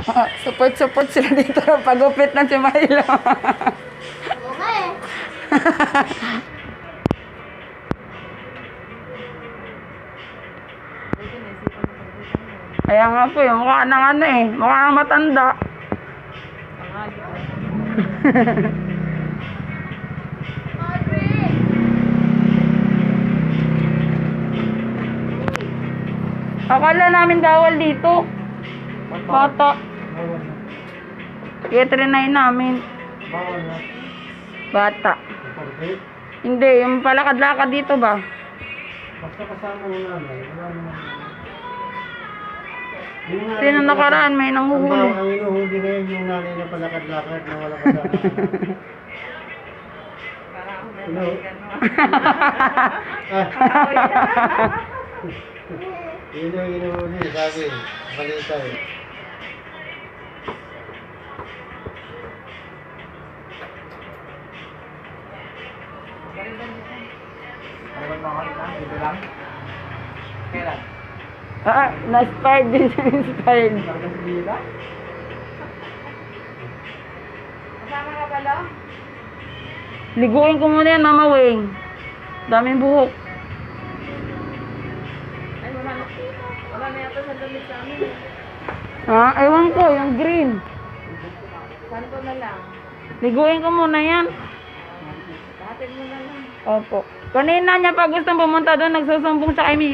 Support sila dito ng pagupit ng si Milo. Okay. Kaya nga po, yung mukha ng ano eh. Mukha ng matanda. Akala namin bawal dito. Bata. Kaya trinay namin. Bawal na. Bata. Perfect. Hindi, yung palakad-lakad dito ba? Basta kasama ng nanay. Wala naman. Yung nanay Sino ko- nakaraan may nanghuhuli. Ang inuhuli ngayon yung nanay na palakad-lakad na wala kasama. Yun yung inuhuli sa akin. Balita eh. Na-inspired din siya. Inspired. Kasama ka pala? Liguin ko muna yan, Mama Weng. Daming buhok. Ay, wala na. Wala na yata sa damit sa amin. Ewan ko, yung green. Santo na lang. Liguin ko muna yan. Lahatin mo na lang. Opo. Kanina niya pa gustong pumunta doon, nagsusumbong siya kay Milo.